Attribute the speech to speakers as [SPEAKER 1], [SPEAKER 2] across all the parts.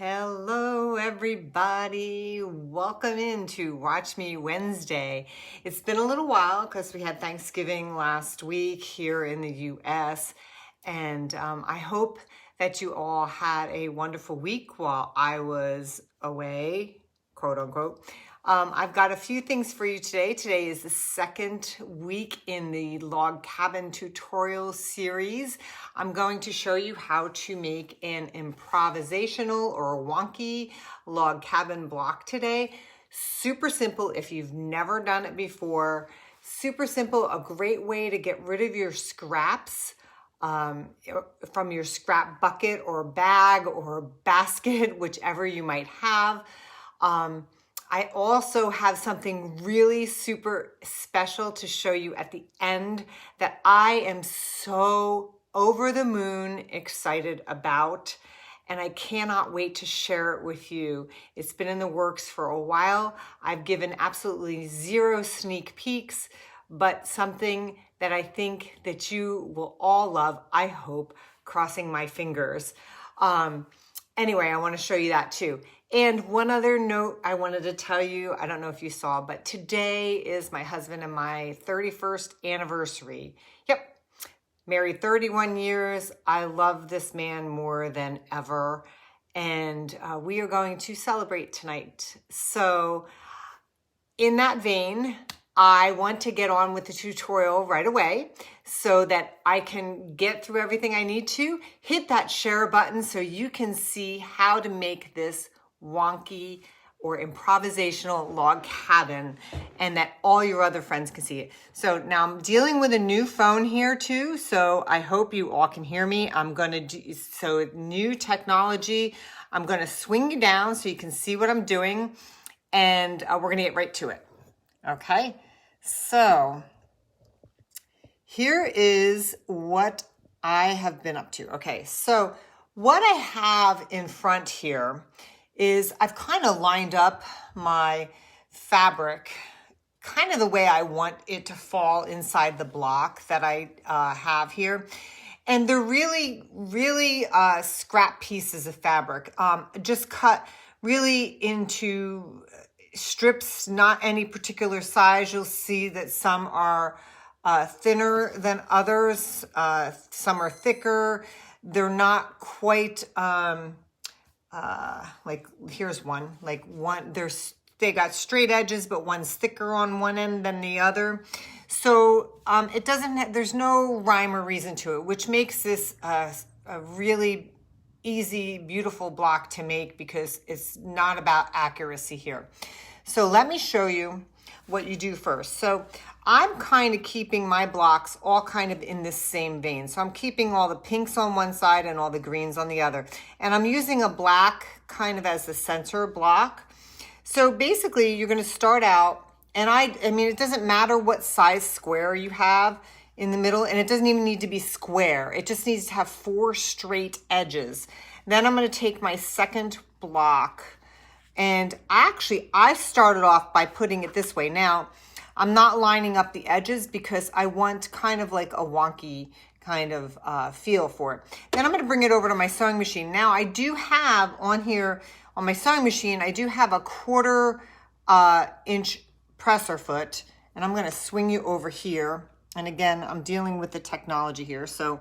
[SPEAKER 1] Hello everybody, welcome into Watch Me Wednesday. It's been a little while because we had Thanksgiving last week here in the US, and I hope that you all had a wonderful week while I was away, quote unquote. I've got a few things for you today. Today is the second week in the log cabin tutorial series. I'm going to show you how to make an improvisational or wonky log cabin block today. Super simple if you've never done it before. Super simple, a great way to get rid of your scraps from your scrap bucket or bag or basket, whichever you might have. I also have something really super special to show you at the end that I am so over the moon excited about, and I cannot wait to share it with you. It's been in the works for a while. I've given absolutely zero sneak peeks, but something that I think that you will all love, I hope, crossing my fingers. Anyway, I want to show you that too. And one other note I wanted to tell you, I don't know if you saw, but today is my husband and my 31st anniversary. Yep, married 31 years. I love this man more than ever. And we are going to celebrate tonight. So in that vein, I want to get on with the tutorial right away so that I can get through everything I need to. Hit that share button so you can see how to make this wonky or improvisational log cabin and that all your other friends can see it. So now I'm dealing with a new phone here too, so I hope you all can hear me. I'm gonna do, so new technology, I'm gonna swing you down so you can see what I'm doing, and we're gonna get right to it. Okay, so here is what I have been up to. Okay, so what I have in front here is I've kind of lined up my fabric kind of the way I want it to fall inside the block that I have here. And they're really scrap pieces of fabric, just cut really into strips, not any particular size. You'll see that some are thinner than others. Some are thicker. They're not quite, like here's one, like one, they got straight edges, but one's thicker on one end than the other. So it doesn't, there's no rhyme or reason to it, which makes this a really easy, beautiful block to make because it's not about accuracy here. So let me show you what you do first. So I'm kind of keeping my blocks all kind of in this same vein. So I'm keeping all the pinks on one side and all the greens on the other. And I'm using a black kind of as the center block. So basically you're going to start out, and I mean, it doesn't matter what size square you have in the middle, and it doesn't even need to be square. It just needs to have 4 straight edges. Then I'm going to take my second block, and I started off by putting it this way. Now, I'm not lining up the edges because I want kind of like a wonky kind of feel for it. Then I'm going to bring it over to my sewing machine. Now, I do have on here, on my sewing machine, I do have a 1/4 inch presser foot, and I'm going to swing you over here. And again, I'm dealing with the technology here. So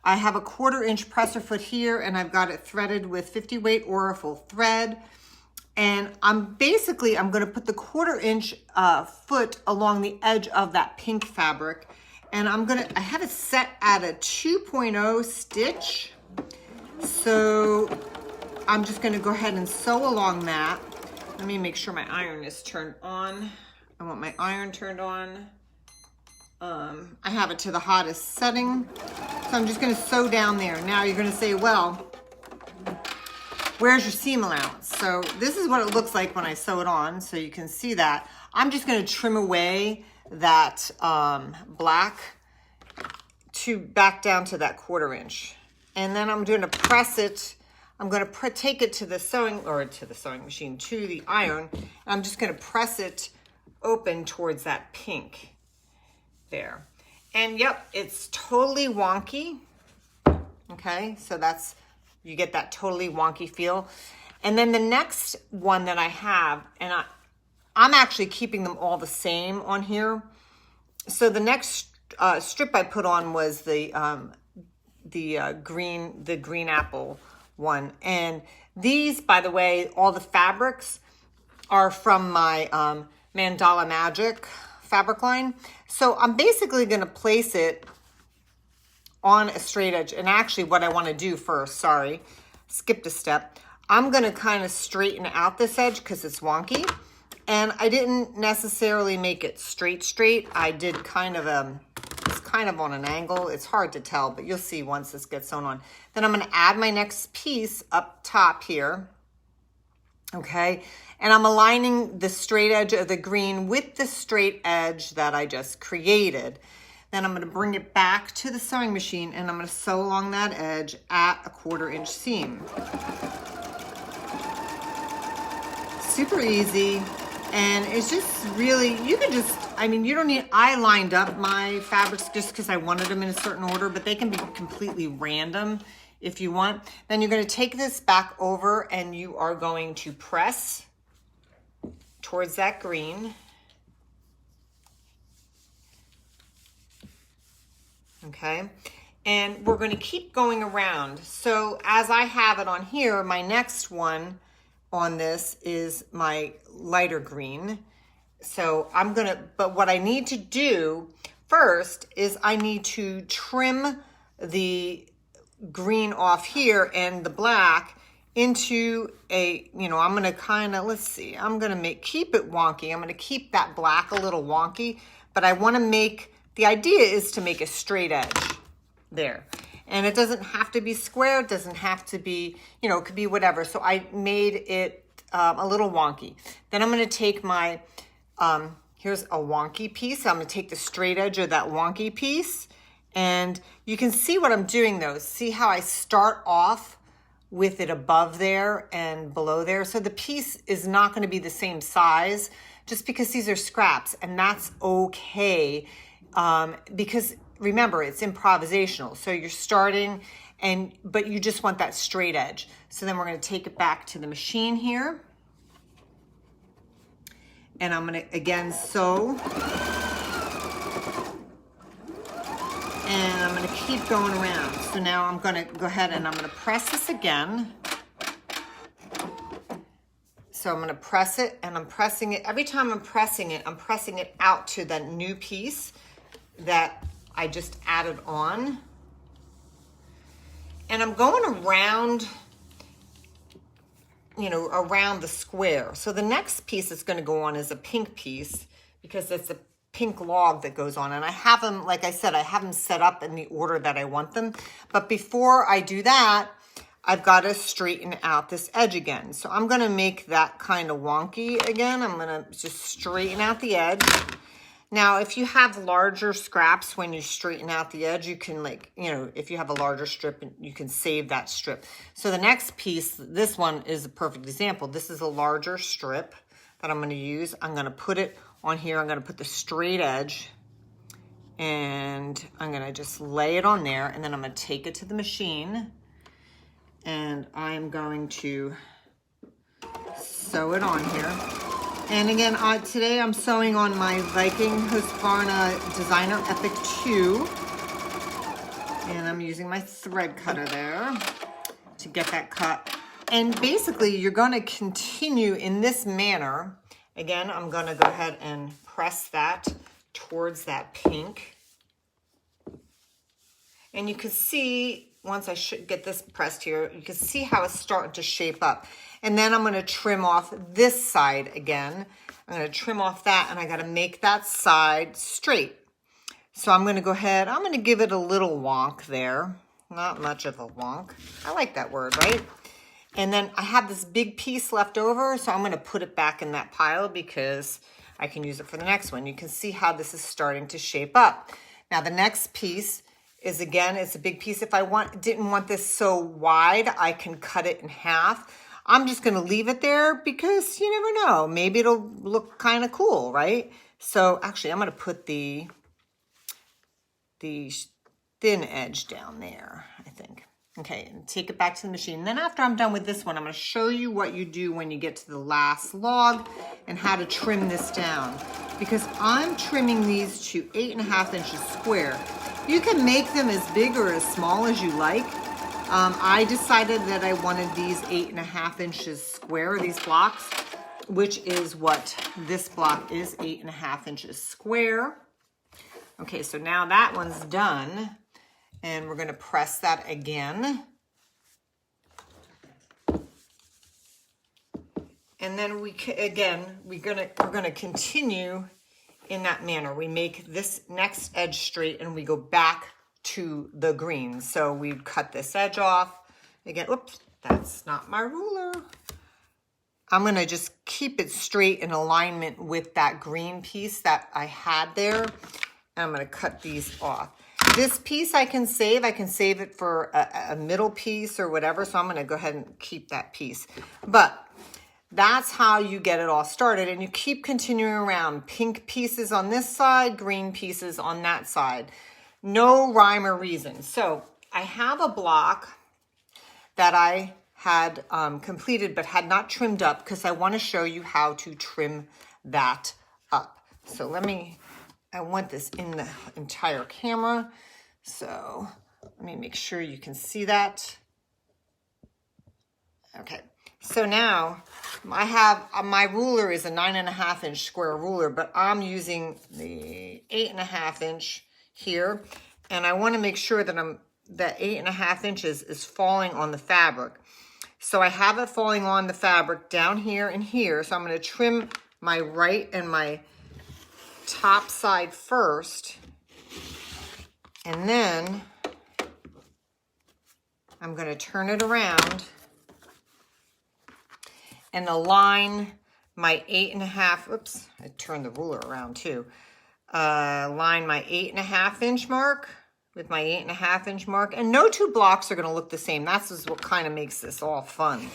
[SPEAKER 1] I have a 1/4 inch presser foot here, and I've got it threaded with 50 weight Oracle thread. And I'm going to put the 1/4 inch foot along the edge of that pink fabric. And I have it set at a 2.0 stitch. So I'm just going to go ahead and sew along that. Let me make sure my iron is turned on. I want my iron turned on. I have it to the hottest setting. So I'm just going to sew down there. Now you're going to say, well, where's your seam allowance? So this is what it looks like when I sew it on, so you can see that. I'm just going to trim away that black back down to that 1/4 inch. And then I'm going to press it. I'm going to take it to the sewing machine, to the iron. And I'm just going to press it open towards that pink there. And yep, it's totally wonky. Okay, so you get that totally wonky feel. And then the next one that I have, and I'm actually keeping them all the same on here. So the next strip I put on was the green apple one. And these, by the way, all the fabrics are from my Mandala Magic fabric line. So I'm basically going to place it on a straight edge. And actually what I want to do first, sorry, skipped a step. I'm going to kind of straighten out this edge because it's wonky. And I didn't necessarily make it straight. I did kind of it's kind of on an angle. It's hard to tell, but you'll see once this gets sewn on. Then I'm going to add my next piece up top here. Okay. And I'm aligning the straight edge of the green with the straight edge that I just created. Then I'm going to bring it back to the sewing machine and I'm going to sew along that edge at a 1/4 inch seam. Super easy. And it's just really, you can just, I mean, you don't need, I lined up my fabrics just because I wanted them in a certain order, but they can be completely random if you want. Then you're going to take this back over and you are going to press towards that green. Okay. And we're going to keep going around. So as I have it on here, my next one on this is my lighter green. So I'm gonna, but what I need to do first is I need to trim the green off here and the black into a, you know, I'm gonna kind of, let's see, I'm gonna keep it wonky. I'm gonna keep that black a little wonky, but I wanna make, the idea is to make a straight edge there. And it doesn't have to be square. It doesn't have to be, you know, it could be whatever. So I made it a little wonky. Then I'm going to take my, here's a wonky piece. I'm going to take the straight edge of that wonky piece. And you can see what I'm doing though. See how I start off with it above there and below there. So the piece is not going to be the same size just because these are scraps. And that's okay because remember, it's improvisational. So you're starting but you just want that straight edge. So then we're going to take it back to the machine here. And I'm going to again sew. And I'm going to keep going around. So now I'm going to go ahead and I'm going to press this again. So I'm going to press it and I'm pressing it. Every time I'm pressing it out to that new piece that I just added on. And I'm going around, you know, around the square. So the next piece that's going to go on is a pink piece because it's a pink log that goes on. And I have them, like I said, I have them set up in the order that I want them. But before I do that, I've got to straighten out this edge again. So I'm going to make that kind of wonky again. I'm going to just straighten out the edge. Now, if you have larger scraps when you straighten out the edge, you can like, you know, if you have a larger strip, you can save that strip. So the next piece, this one is a perfect example. This is a larger strip that I'm going to use. I'm going to put it on here. I'm going to put the straight edge and I'm going to just lay it on there. And then I'm going to take it to the machine and I'm going to sew it on here. And again, today I'm sewing on my Viking Husqvarna Designer Epic 2. And I'm using my thread cutter there to get that cut. And basically, you're going to continue in this manner. Again, I'm going to go ahead and press that towards that pink. And you can see, once I should get this pressed here, you can see how it's starting to shape up. And then I'm going to trim off this side again. I'm going to trim off that and I got to make that side straight. So I'm going to go ahead, I'm going to give it a little wonk there. Not much of a wonk. I like that word, right? And then I have this big piece left over, so I'm going to put it back in that pile because I can use it for the next one. You can see how this is starting to shape up. Now the next piece is, again, it's a big piece. If I didn't want this so wide, I can cut it in half. I'm just going to leave it there because you never know. Maybe it'll look kind of cool, right? So actually, I'm going to put the thin edge down there, I think. Okay, and take it back to the machine. Then after I'm done with this one, I'm going to show you what you do when you get to the last log and how to trim this down. Because I'm trimming these to 8.5 inches square. You can make them as big or as small as you like. I decided that I wanted these 8.5 inches square, these blocks, which is what this block is, 8.5 inches square. Okay, so now that one's done. And we're going to press that again. And then we're going to continue in that manner. We make this next edge straight and we go back to the green. So we cut this edge off. Again, oops, that's not my ruler. I'm going to just keep it straight in alignment with that green piece that I had there. And I'm going to cut these off. This piece I can save it for a middle piece or whatever, so I'm gonna go ahead and keep that piece. But that's how you get it all started, and you keep continuing around. Pink pieces on this side, green pieces on that side. No rhyme or reason. So I have a block that I had completed but had not trimmed up because I wanna show you how to trim that up. So I want this in the entire camera. So let me make sure you can see that. Okay, so now I have, my ruler is a 9.5 inch square ruler, but I'm using the 8.5 inch here. And I wanna make sure that that 8.5 inches is falling on the fabric. So I have it falling on the fabric down here and here. So I'm gonna trim my right and my top side first, and then I'm going to turn it around and align my 8.5, oops, I turned the ruler around too, line my 8.5 inch mark with my 8.5 inch mark, and no two blocks are going to look the same. That's just what kind of makes this all fun.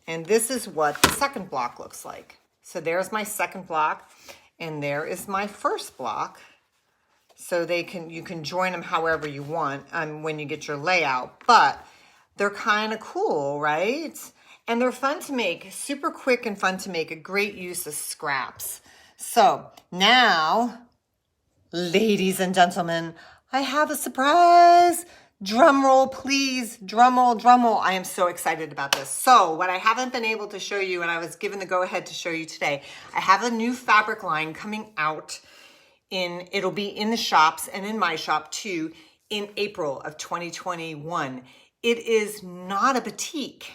[SPEAKER 1] And this is what the second block looks like. So there's my second block, and there is my first block. So you can join them however you want when you get your layout, but they're kind of cool, right? And they're fun to make, super quick and fun to make, a great use of scraps. So now, ladies and gentlemen, I have a surprise. Drum roll, please. Drum roll, drum roll. I am so excited about this. So what I haven't been able to show you, and I was given the go-ahead to show you today, I have a new fabric line coming out it'll be in the shops and in my shop too, in April of 2021. It is not a batik.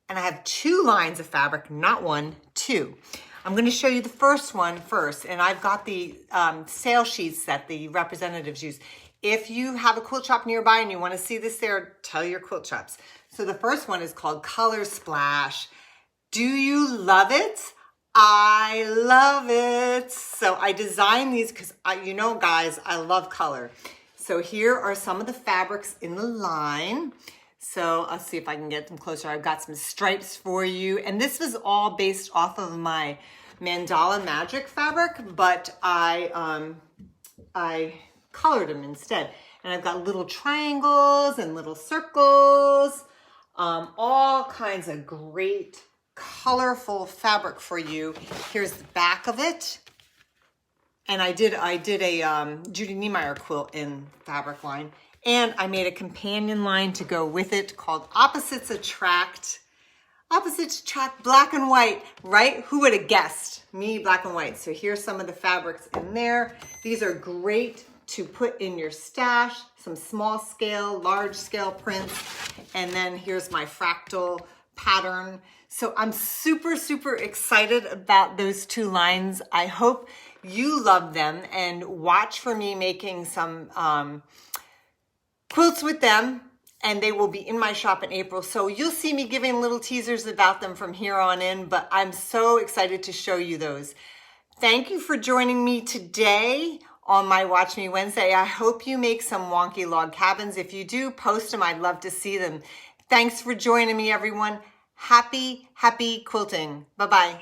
[SPEAKER 1] And I have 2 lines of fabric, not 1, 2. I'm going to show you the first one first, and I've got the sale sheets that the representatives use. If you have a quilt shop nearby and you want to see this there, tell your quilt shops. So the first one is called Color Splash. Do you love it? I love it. So I designed these because, you know, guys, I love color. So here are some of the fabrics in the line. So I'll see if I can get them closer. I've got some stripes for you. And this was all based off of my Mandala Magic fabric, but I colored them instead. And I've got little triangles and little circles, all kinds of great colorful fabric for you. Here's the back of it. And I did a Judy Niemeyer quilt in fabric line. And I made a companion line to go with it called Opposites Attract. Opposites Attract, black and white, right? Who would have guessed? Me, black and white. So here's some of the fabrics in there. These are great to put in your stash, some small scale, large scale prints. And then here's my fractal pattern. So I'm super, super excited about those 2 lines. I hope you love them and watch for me making some quilts with them, and they will be in my shop in April. So you'll see me giving little teasers about them from here on in, but I'm so excited to show you those. Thank you for joining me today on my Watch Me Wednesday. I hope you make some wonky log cabins. If you do, post them. I'd love to see them. Thanks for joining me, everyone. Happy, happy quilting. Bye-bye.